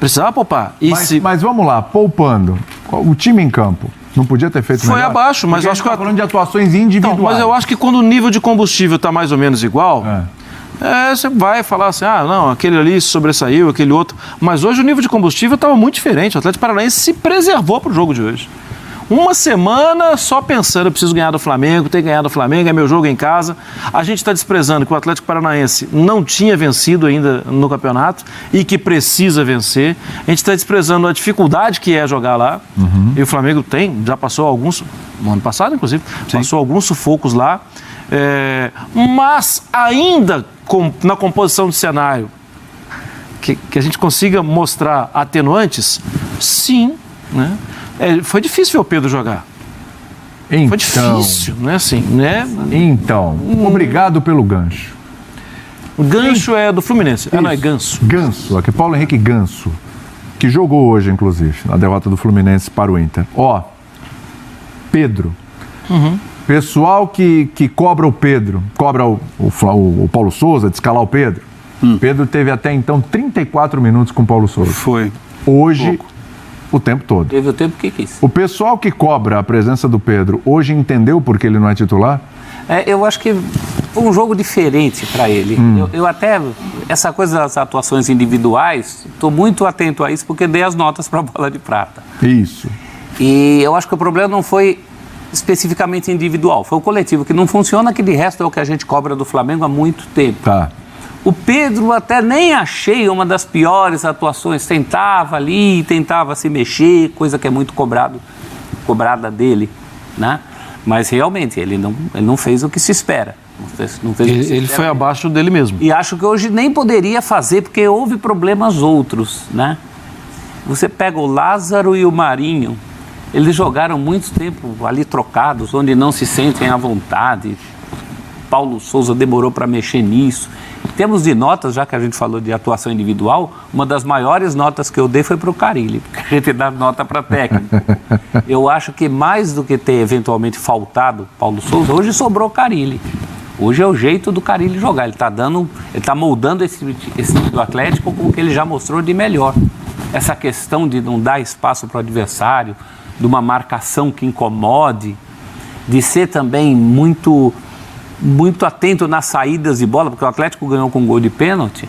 Precisava poupar. Mas vamos lá, poupando. O time em campo não podia ter feito melhor? Foi abaixo, mas eu acho que... falando de atuações individuais. Então, mas eu acho que quando o nível de combustível está mais ou menos igual... você vai falar assim, não, aquele ali se sobressaiu, aquele outro. Mas hoje o nível de combustível estava muito diferente. O Atlético Paranaense se preservou para o jogo de hoje. Uma semana só pensando, eu preciso ganhar do Flamengo, tem que ganhar do Flamengo, é meu jogo em casa. A gente está desprezando que o Atlético Paranaense não tinha vencido ainda no campeonato e que precisa vencer. A gente está desprezando a dificuldade que é jogar lá. E o Flamengo já passou alguns, no ano passado inclusive, passou alguns sufocos lá. Mas ainda na composição do cenário que a gente consiga mostrar atenuantes, sim, né? Foi difícil ver o Pedro jogar. Então, foi difícil, não é assim, né? Então, obrigado pelo gancho. O gancho é do Fluminense. Não, é Ganso. Ganso, aqui Paulo Henrique Ganso, que jogou hoje, inclusive, na derrota do Fluminense para o Inter. Pedro. Pessoal que cobra o Pedro, cobra o Paulo Souza, de escalar o Pedro. Pedro teve até então 34 minutos com o Paulo Souza. Foi. Hoje, o tempo todo. Teve o tempo que quis. O pessoal que cobra a presença do Pedro hoje entendeu por que ele não é titular? Eu acho que foi um jogo diferente para ele. Eu até, essa coisa das atuações individuais, estou muito atento a isso porque dei as notas para a Bola de Prata. Isso. E eu acho que o problema não foi especificamente individual, foi o coletivo que não funciona, que de resto é o que a gente cobra do Flamengo há muito tempo. Tá. O Pedro até nem achei uma das piores atuações, tentava ali, tentava se mexer, coisa que é muito cobrada dele, né? Mas realmente ele não fez o que se espera. Ele foi abaixo dele mesmo. E acho que hoje nem poderia fazer, porque houve problemas outros, né? Você pega o Lázaro e o Marinho, eles jogaram muito tempo ali trocados, onde não se sentem à vontade. Paulo Souza demorou para mexer nisso. Em termos de notas, já que a gente falou de atuação individual, uma das maiores notas que eu dei foi para o Carille, porque a gente dá nota para técnico. Eu acho que mais do que ter eventualmente faltado Paulo Souza, hoje sobrou Carille. Hoje é o jeito do Carille jogar. Ele está moldando esse time do Atlético com o que ele já mostrou de melhor. Essa questão de não dar espaço para o adversário, de uma marcação que incomode, de ser também muito atento nas saídas de bola, porque o Atlético ganhou com um gol de pênalti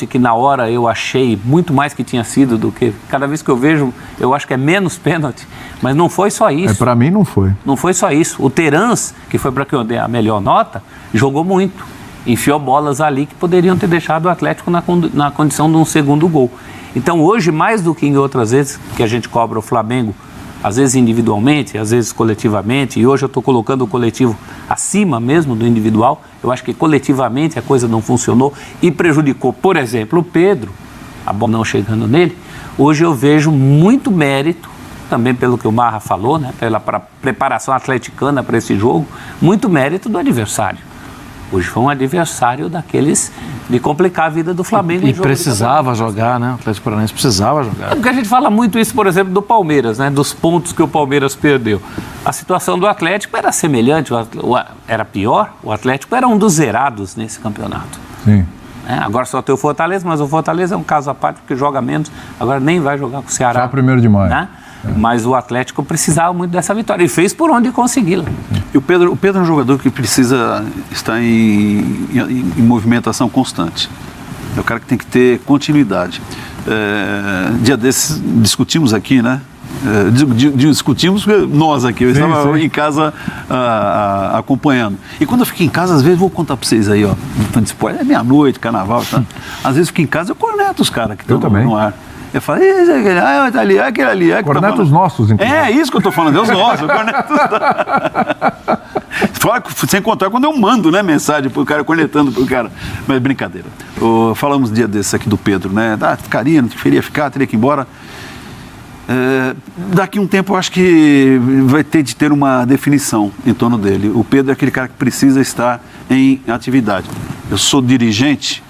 que na hora eu achei muito mais que tinha sido do que... Cada vez que eu vejo, eu acho que é menos pênalti, mas não foi só isso. Para mim não foi. Não foi só isso. O Terans, que foi para quem eu dei a melhor nota, jogou muito. Enfiou bolas ali que poderiam ter deixado o Atlético na condição de um segundo gol. Então hoje, mais do que em outras vezes que a gente cobra o Flamengo, às vezes individualmente, às vezes coletivamente, e hoje eu estou colocando o coletivo acima mesmo do individual, eu acho que coletivamente a coisa não funcionou e prejudicou, por exemplo, o Pedro, a bola não chegando nele. Hoje eu vejo muito mérito, também pelo que o Marra falou, né, pela preparação atleticana para esse jogo, muito mérito do adversário. Hoje foi um adversário daqueles de complicar a vida do Flamengo. E precisava jogar, né? O Atlético Paranaense precisava jogar. Porque a gente fala muito isso, por exemplo, do Palmeiras, né? Dos pontos que o Palmeiras perdeu. A situação do Atlético era semelhante, era pior. O Atlético era um dos zerados nesse campeonato. Sim. Agora só tem o Fortaleza, mas o Fortaleza é um caso à parte porque joga menos. Agora nem vai jogar com o Ceará. Só 1º de maio. Né? Mas o Atlético precisava muito dessa vitória e fez por onde consegui-la. E o Pedro é um jogador que precisa estar em movimentação constante. É o cara que tem que ter continuidade. Dia desses discutimos aqui, né? Discutimos nós aqui, eu estava em casa acompanhando. E quando eu fico em casa, às vezes, vou contar para vocês aí, ó, é meia-noite, carnaval, tá? Às vezes eu fico em casa, eu corneto os caras que estão no ar. Eu falo, tá ali, aquele ali. Corneto os nossos, inclusive. É isso que eu tô falando, é os nossos. Fora, sem contar quando eu mando, né, mensagem pro cara, cornetando pro cara. Mas brincadeira. Falamos um dia desse aqui do Pedro, né? Ficaria, não queria ficar, teria que ir embora. Daqui a um tempo eu acho que vai ter de ter uma definição em torno dele. O Pedro é aquele cara que precisa estar em atividade. Eu sou dirigente,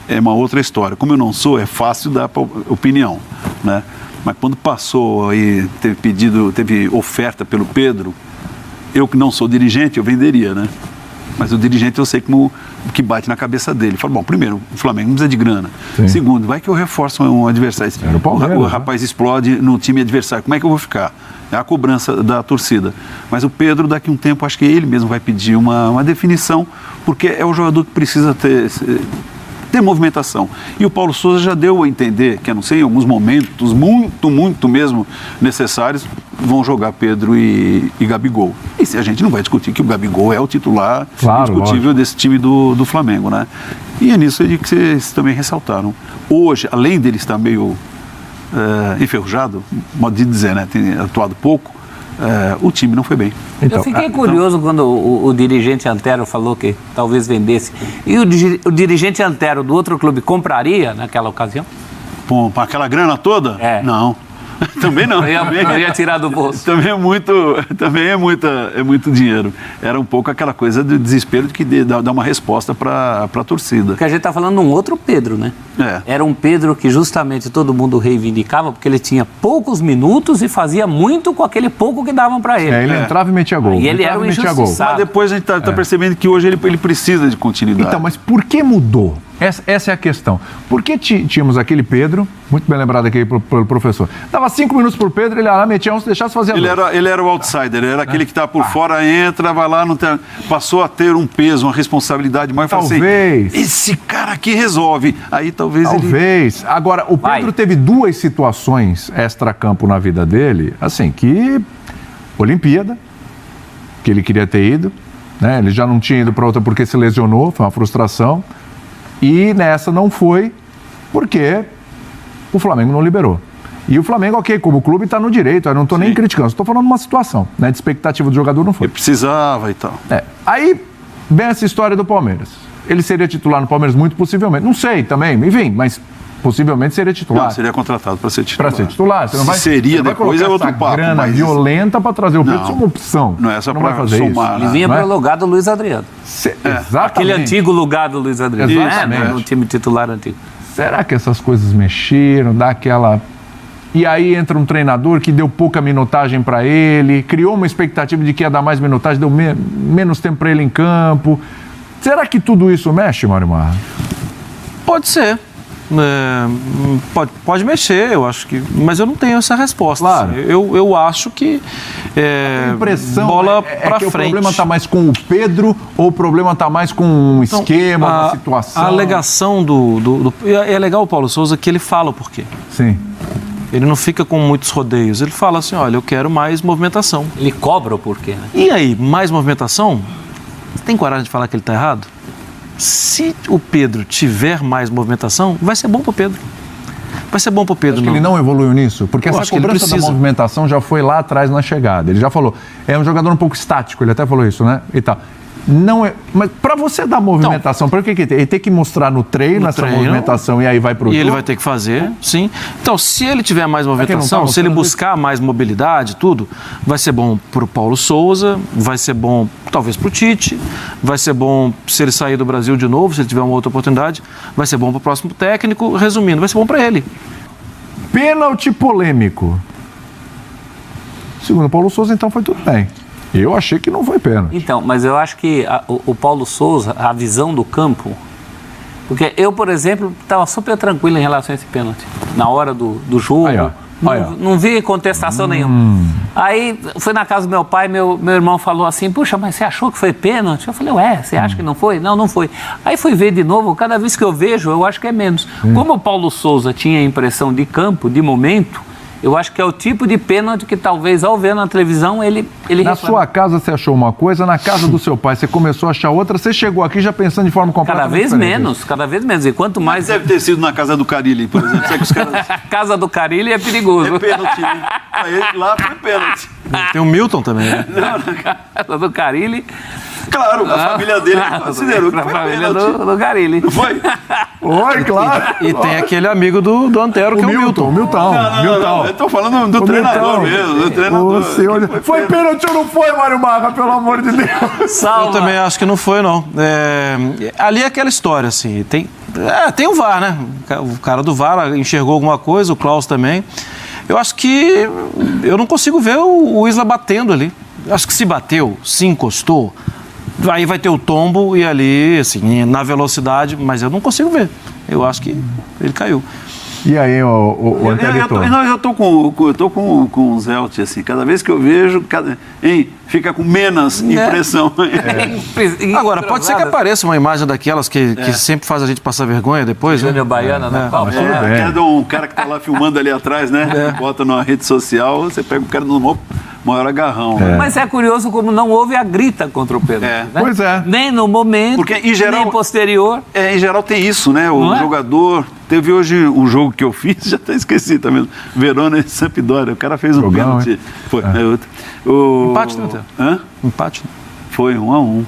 é uma outra história. Como eu não sou, é fácil dar opinião, né? Mas quando passou aí, teve oferta pelo Pedro, eu que não sou dirigente, eu venderia, né? Mas o dirigente eu sei como que bate na cabeça dele. Fala, bom, primeiro, o Flamengo não precisa de grana. Sim. Segundo, vai que eu reforço um adversário. Era o Palmeiras, o rapaz explode no time adversário. Como é que eu vou ficar? É a cobrança da torcida. Mas o Pedro, daqui a um tempo, acho que ele mesmo vai pedir uma definição, porque é o jogador que precisa ter movimentação. E o Paulo Souza já deu a entender que, a não ser em alguns momentos, muito mesmo necessários, vão jogar Pedro e Gabigol. E se a gente não vai discutir que o Gabigol é o titular indiscutível desse time do Flamengo, né? E é nisso que vocês também ressaltaram. Hoje, além dele estar meio enferrujado, modo de dizer, né? Tem atuado pouco, o time não foi bem. Então, eu fiquei curioso quando o dirigente Antero falou que talvez vendesse. E o dirigente Antero do outro clube compraria naquela ocasião? Com aquela grana toda? Não. Também não. Eu ia tirar do bolso. Também é muito dinheiro. Era um pouco aquela coisa do desespero de que dá uma resposta para a torcida. Porque a gente está falando de um outro Pedro, né? Era um Pedro que justamente todo mundo reivindicava porque ele tinha poucos minutos e fazia muito com aquele pouco que davam para ele. Ele entrava e metia gol. E ele era um injustiçado. Mas depois a gente está percebendo que hoje ele precisa de continuidade. Então, mas por que mudou? Essa é a questão. Por que tínhamos aquele Pedro, muito bem lembrado aqui pelo professor, dava 5 minutos por Pedro, ele ia lá, metia 11, deixasse fazer ele era o outsider, era aquele que está por fora, entra, vai lá, passou a ter um peso, uma responsabilidade maior. Talvez. Assim, esse cara aqui resolve. Aí talvez. Agora, o Pedro teve 2 situações extra-campo na vida dele, assim, que... Olimpíada, que ele queria ter ido, né? Ele já não tinha ido para outra porque se lesionou, foi uma frustração. E nessa não foi porque o Flamengo não liberou. E o Flamengo, ok, como clube está no direito, eu não estou nem criticando, estou falando de uma situação, né, de expectativa do jogador não foi. Ele precisava e tal. Aí vem essa história do Palmeiras. Ele seria titular no Palmeiras muito possivelmente, não sei também, enfim, mas possivelmente seria titular. Não, seria contratado para ser titular. Para ser titular. Você não vai, seria você depois vai é outro papo. Grana mas violenta para trazer o Pedro, isso é uma opção. Não é só para fazer somar. Ele vinha para o lugar do Luiz Adriano. Exatamente. Aquele antigo lugar do Luiz Adriano. Exatamente. No time titular antigo. Será que essas coisas mexeram, dá aquela... E aí entra um treinador que deu pouca minutagem para ele, criou uma expectativa de que ia dar mais minutagem, deu menos tempo para ele em campo. Será que tudo isso mexe, Mário Marra? Pode ser. Pode mexer, eu acho que... Mas eu não tenho essa resposta. Claro. Assim. Eu acho que... A impressão bola é pra que frente. O problema está mais com o Pedro ou o problema está mais com um esquema, uma situação? A alegação é legal o Paulo Souza que ele fala o porquê. Sim. Ele não fica com muitos rodeios. Ele fala assim, olha, eu quero mais movimentação. Ele cobra o porquê, né? E aí, mais movimentação? Você tem coragem de falar que ele está errado? Se o Pedro tiver mais movimentação, vai ser bom para o Pedro. Vai ser bom para o Pedro. Acho que ele não evoluiu nisso, porque essa cobrança da movimentação já foi lá atrás na chegada. Ele já falou, é um jogador um pouco estático, ele até falou isso, né? E tal. Não é, mas para você dar movimentação, para o que ele tem que mostrar no treino essa movimentação e aí vai para o jogo? E ele vai ter que fazer, sim. Então, se ele tiver mais movimentação, se ele buscar mais mobilidade, tudo, vai ser bom para o Paulo Souza, vai ser bom talvez para o Tite, vai ser bom se ele sair do Brasil de novo, se ele tiver uma outra oportunidade, vai ser bom para o próximo técnico, resumindo, vai ser bom para ele. Pênalti polêmico. Segundo o Paulo Souza, então foi tudo bem. Eu achei que não foi pênalti. Então, mas eu acho que o Paulo Souza, a visão do campo... Porque eu, por exemplo, estava super tranquilo em relação a esse pênalti. Na hora do jogo, não vi contestação nenhuma. Aí, fui na casa do meu pai, meu irmão falou assim, puxa, mas você achou que foi pênalti? Eu falei, você acha que não foi? Não, não foi. Aí fui ver de novo, cada vez que eu vejo, eu acho que é menos. Como o Paulo Souza tinha a impressão de campo, de momento... Eu acho que é o tipo de pênalti que talvez, ao ver na televisão, ele Na sua casa você achou uma coisa, na casa do seu pai você começou a achar outra, você chegou aqui já pensando de forma completamente diferente. Cada vez menos. E quanto mais... Deve ter sido na casa do Carilli, por exemplo. Sabe que os caras... Casa do Carilli é perigoso. É pênalti, né? Aí, lá foi pênalti. Tem o Milton também, né? Casa do Carilli... Claro, a família dele considerou que foi família pênalti. do Carilli. Não foi? Oi, claro. E tem aquele amigo do Antero, que é o Milton. Milton. Não, eu tô falando do treinador mesmo. Do treinador. Foi pênalti ou não foi, Mário Marra, pelo amor de Deus? Salva. Eu também acho que não foi, não. Ali é aquela história, assim, tem o VAR, né? O cara do VAR enxergou alguma coisa, o Klaus também. Eu acho que... Eu não consigo ver o Isla batendo ali. Eu acho que se bateu, se encostou, Aí vai ter o tombo e ali, assim, na velocidade, mas eu não consigo ver. Eu acho que ele caiu. E aí, o Antelito? Eu tô com o Zelt, assim, cada vez que eu vejo, fica com menos impressão. Agora, pode ser que apareça uma imagem daquelas que sempre faz a gente passar vergonha depois, Júnior Baiana na Copa. mas tudo bem. Que é um cara que tá lá filmando ali atrás, né? Bota numa rede social, você pega o cara no maior agarrão. Né? Mas é curioso como não houve a grita contra o Pedro. É. Né? Pois é. Nem no momento, Porque, em geral, nem posterior. Em geral tem isso, né? O Não é? jogador... Teve hoje um jogo que eu fiz, já até esqueci também. Verona e Sampdoria. O cara fez um Jogão, pênalti. hein? Foi. Empate, né, Theo? Hã? Empate. Foi 1-1.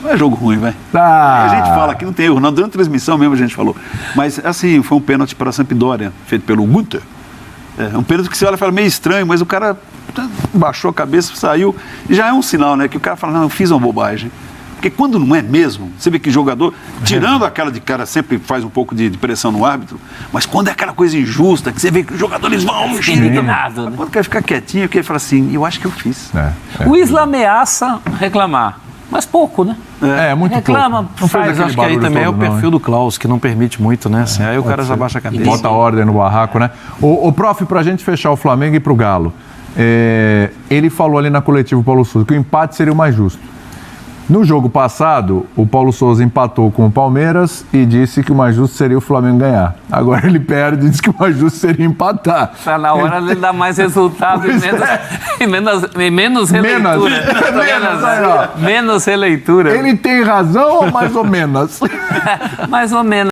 Não é jogo ruim, vai. Ah. A gente fala que não tem erro, não. Durante a transmissão mesmo a gente falou. Mas, assim, foi um pênalti para a Sampdoria, feito pelo Gunther. É um pênalti que você olha e fala meio estranho, mas o cara baixou a cabeça, saiu. E já é um sinal, né? Que o cara fala, não, eu fiz uma bobagem. Porque quando não é mesmo, você vê que jogador, tirando aquela de cara, sempre faz um pouco de pressão no árbitro, mas quando é aquela coisa injusta, que você vê que os jogadores vão... Indignado, né? Quando quer ficar quietinho, que ele fala assim, eu acho que eu fiz. O Isla ameaça reclamar, mas pouco, né? Muito Reclama, pouco. Não fez Mas aquele acho que aí barulho também é o todo, não, perfil hein? do Klaus, que não permite muito, né? Assim, aí o cara já baixa a cabeça. Bota ordem no barraco, né? O prof, pra gente fechar o Flamengo e pro Galo, ele falou ali na coletiva, o Paulo Souza, que o empate seria o mais justo. No jogo passado, o Paulo Souza empatou com o Palmeiras e disse que o mais justo seria o Flamengo ganhar. Agora ele perde e diz que o mais justo seria empatar. Pra na hora ele dar mais resultado e menos releitura. Menos releitura. Ele tem razão ou mais ou menos? Mais ou menos.